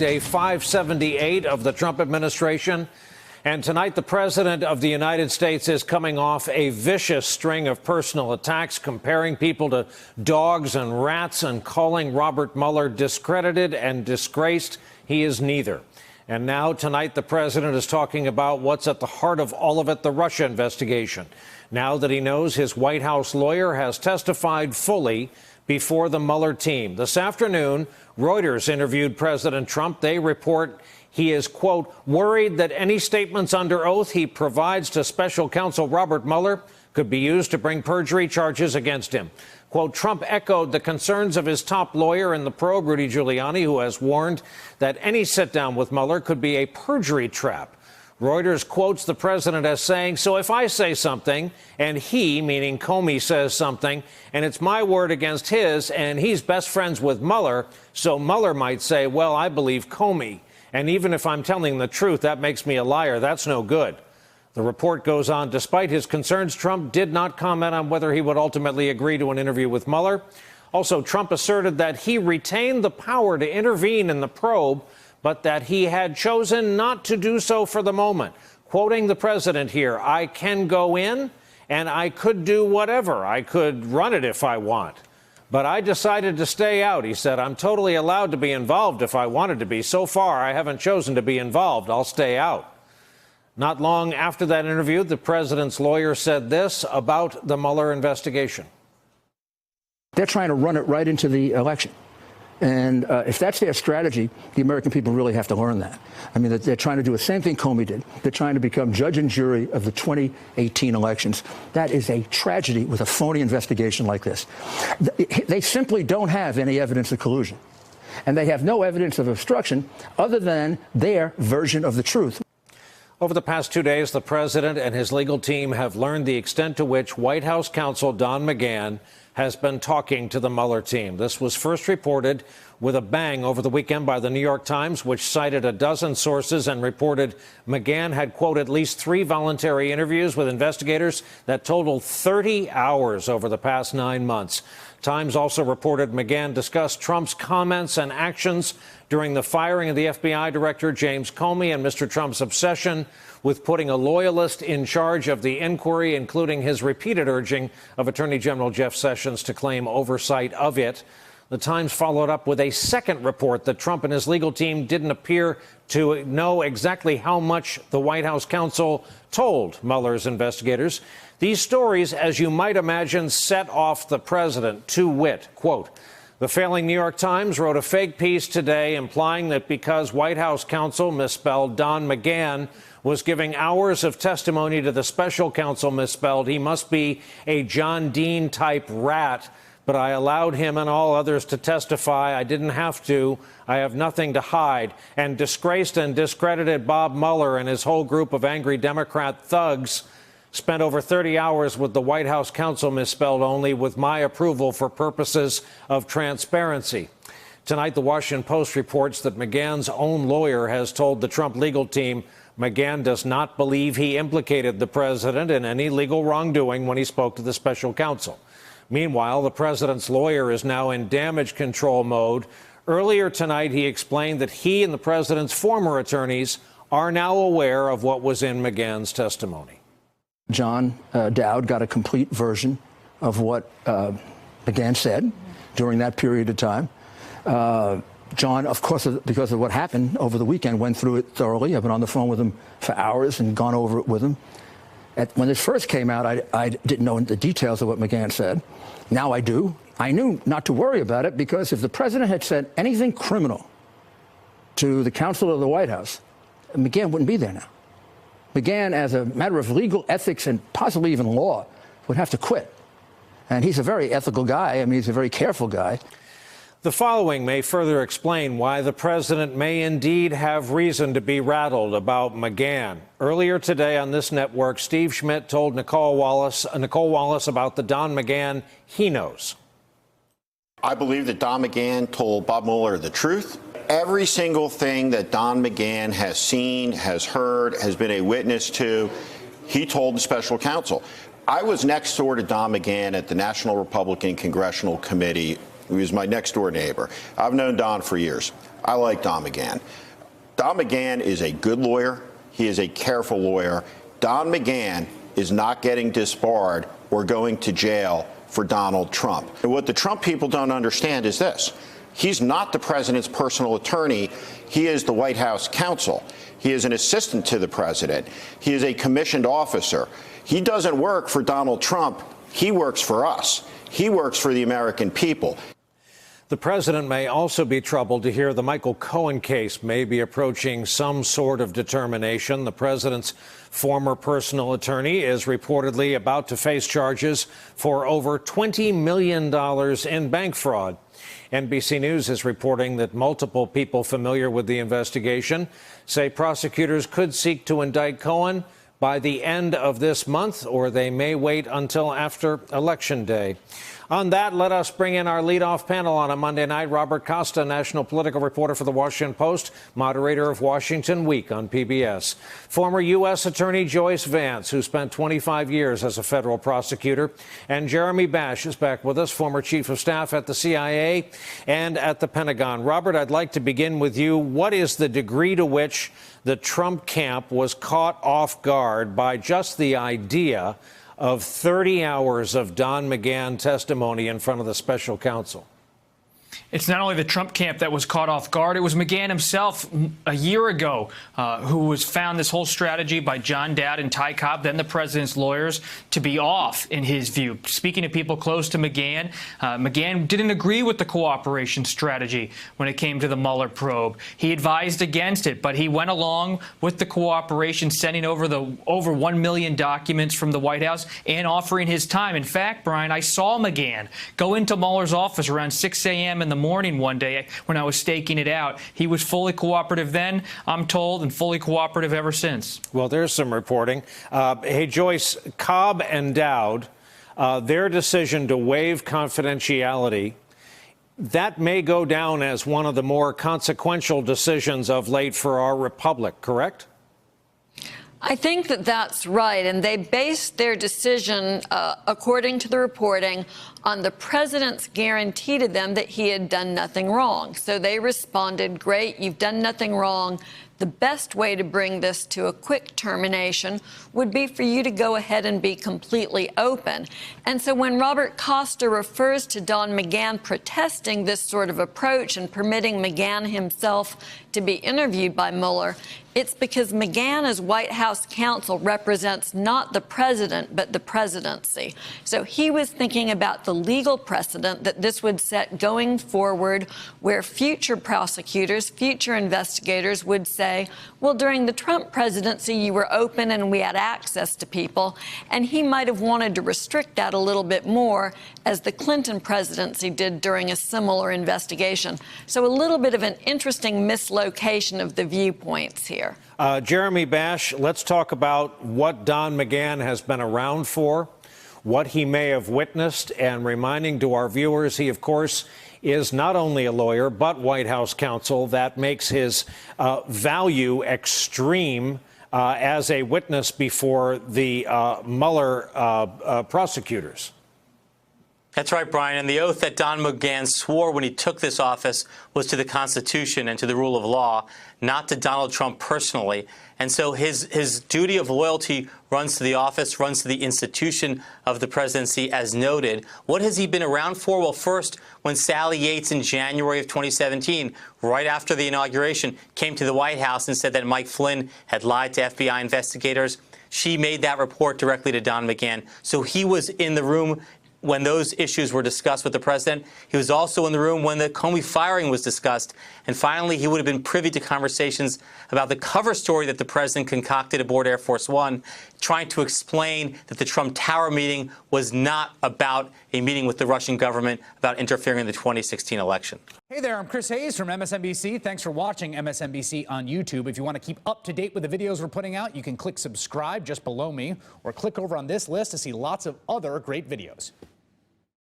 day 578 of the Trump administration. And tonight, the president of the United States is coming off a vicious string of personal attacks, comparing people to dogs and rats and calling Robert Mueller discredited and disgraced. He is neither. And now, tonight, the president is talking about what's at the heart of all of it, the Russia investigation. Now that he knows his White House lawyer has testified fully before the Mueller team. This afternoon, Reuters interviewed President Trump. They report he is, quote, worried that any statements under oath he provides to special counsel Robert Mueller could be used to bring perjury charges against him. Quote, Trump echoed the concerns of his top lawyer in the probe, Rudy Giuliani, who has warned that any sit down with Mueller could be a perjury trap. Reuters quotes the president as saying, so if I say something and he, meaning Comey, says something and it's my word against his and he's best friends with Mueller, so Mueller might say, well, I believe Comey. And even if I'm telling the truth, that makes me a liar. That's no good. The report goes on, despite his concerns, Trump did not comment on whether he would ultimately agree to an interview with Mueller. Also, Trump asserted that he retained the power to intervene in the probe, but that he had chosen not to do so for the moment. Quoting the president here, I can go in and I could do whatever. I could run it if I want. But I decided to stay out, he said. I'm totally allowed to be involved if I wanted to be. So far, I haven't chosen to be involved. I'll stay out. Not long after that interview, the president's lawyer said this about the Mueller investigation. They're trying to run it right into the election. And if that's their strategy, the American people really have to learn that. I mean, they're trying to do the same thing Comey did. They're trying to become judge and jury of the 2018 elections. That is a tragedy with a phony investigation like this. They simply don't have any evidence of collusion. And they have no evidence of obstruction other than their version of the truth. Over the past 2 days, the president and his legal team have learned the extent to which White House counsel Don McGahn has been talking to the Mueller team. This was first reported with a bang over the weekend by the New York Times, which cited a dozen sources and reported McGahn had, quote, at least 3 voluntary interviews with investigators that totaled 30 hours over the past 9 months. Times also reported McGahn discussed Trump's comments and actions during the firing of the FBI director James Comey and Mr. Trump's obsession with putting a loyalist in charge of the inquiry, including his repeated urging of Attorney General Jeff Sessions to claim oversight of it. The Times followed up with a second report that Trump and his legal team didn't appear to know exactly how much the White House counsel told Mueller's investigators. These stories, as you might imagine, set off the president to wit. Quote, the failing New York Times wrote a fake piece today implying that because White House counsel, misspelled Don McGahn, was giving hours of testimony to the special counsel, misspelled, he must be a John Dean-type rat. But I allowed him and all others to testify. I didn't have to. I have nothing to hide. And disgraced and discredited Bob Mueller and his whole group of angry Democrat thugs spent over 30 hours with the White House counsel, misspelled only, with my approval for purposes of transparency. Tonight, the Washington Post reports that McGahn's own lawyer has told the Trump legal team McGahn does not believe he implicated the president in any legal wrongdoing when he spoke to the special counsel. Meanwhile, the president's lawyer is now in damage control mode. Earlier tonight, he explained that he and the president's former attorneys are now aware of what was in McGahn's testimony. John Dowd got a complete version of what McGahn said during that period of time. John, of course, because of what happened over the weekend, went through it thoroughly. I've been on the phone with him for hours and gone over it with him. When this first came out, I didn't know the details of what McGahn said. Now I do. I knew not to worry about it because if the president had said anything criminal to the counsel of the White House, McGahn wouldn't be there now. McGahn, as a matter of legal ethics and possibly even law, would have to quit. And he's a very ethical guy. I mean, he's a very careful guy. The following may further explain why the president may indeed have reason to be rattled about McGahn. Earlier today on this network, Steve Schmidt told Nicole Wallace about the Don McGahn he knows. I believe that Don McGahn told Bob Mueller the truth. Every single thing that Don McGahn has seen, has heard, has been a witness to, he told the special counsel. I was next door to Don McGahn at the National Republican Congressional Committee. He was my next door neighbor. I've known Don for years. I like Don McGahn. Don McGahn is a good lawyer. He is a careful lawyer. Don McGahn is not getting disbarred or going to jail for Donald Trump. And what the Trump people don't understand is this. He's not the president's personal attorney. He is the White House counsel. He is an assistant to the president. He is a commissioned officer. He doesn't work for Donald Trump. He works for us. He works for the American people. The president may also be troubled to hear the Michael Cohen case may be approaching some sort of determination. The president's former personal attorney is reportedly about to face charges for over $20 million in bank fraud. NBC News is reporting that multiple people familiar with the investigation say prosecutors could seek to indict Cohen by the end of this month, or they may wait until after Election Day. On that, let us bring in our leadoff panel on a Monday night. Robert Costa, national political reporter for The Washington Post, moderator of Washington Week on PBS. Former U.S. Attorney Joyce Vance, who spent 25 years as a federal prosecutor. And Jeremy Bash is back with us, former chief of staff at the CIA and at the Pentagon. Robert, I'd like to begin with you. What is the degree to which the Trump camp was caught off guard by just the idea of 30 hours of Don McGahn testimony in front of the special counsel? It's not only the Trump camp that was caught off guard. It was McGahn himself a year ago who was found this whole strategy by John Dowd and Ty Cobb, then the president's lawyers, to be off, in his view. Speaking to people close to McGahn, McGahn didn't agree with the cooperation strategy when it came to the Mueller probe. He advised against it, but he went along with the cooperation, sending over the over 1 million documents from the White House and offering his time. In fact, Brian, I saw McGahn go into Mueller's office around 6 a.m. in the morning one day when I was staking it out. He was fully cooperative then, I'm told, and fully cooperative ever since. Well, there's some reporting. Hey, Joyce, Cobb and Dowd, their decision to waive confidentiality, that may go down as one of the more consequential decisions of late for our republic, correct? I think that that's right, and they based their decision, according to the reporting, on the president's guarantee to them that he had done nothing wrong. So they responded, great, you've done nothing wrong. The best way to bring this to a quick termination would be for you to go ahead and be completely open. And so when Robert Costa refers to Don McGahn protesting this sort of approach and permitting McGahn himself to be interviewed by Mueller, it's because McGahn, as White House counsel, represents not the president, but the presidency. So he was thinking about the legal precedent that this would set going forward, where future prosecutors, future investigators would say, well, during the Trump presidency, you were open and we had access to people. And he might have wanted to restrict that a little bit more, as the Clinton presidency did during a similar investigation. So a little bit of an interesting mislocation of the viewpoints here. Jeremy Bash, let's talk about what Don McGahn has been around for, what he may have witnessed, and reminding to our viewers, he, of course, is not only a lawyer, but White House counsel. That makes his value extreme as a witness before the Mueller prosecutors. That's right, Brian. And the oath that Don McGahn swore when he took this office was to the Constitution and to the rule of law, not to Donald Trump personally. And so his duty of loyalty runs to the office, runs to the institution of the presidency, as noted. What has he been around for? Well, first, when Sally Yates in January of 2017, right after the inauguration, came to the White House and said that Mike Flynn had lied to FBI investigators, she made that report directly to Don McGahn. So he was in the room when those issues were discussed with the president. He was also in the room when the Comey firing was discussed. And finally, he would have been privy to conversations about the cover story that the president concocted aboard Air Force One, trying to explain that the Trump Tower meeting was not about a meeting with the Russian government about interfering in the 2016 election. Hey there, I'm Chris Hayes from MSNBC. Thanks for watching MSNBC on YouTube. If you want to keep up to date with the videos we're putting out, you can click subscribe just below me, or click over on this list to see lots of other great videos.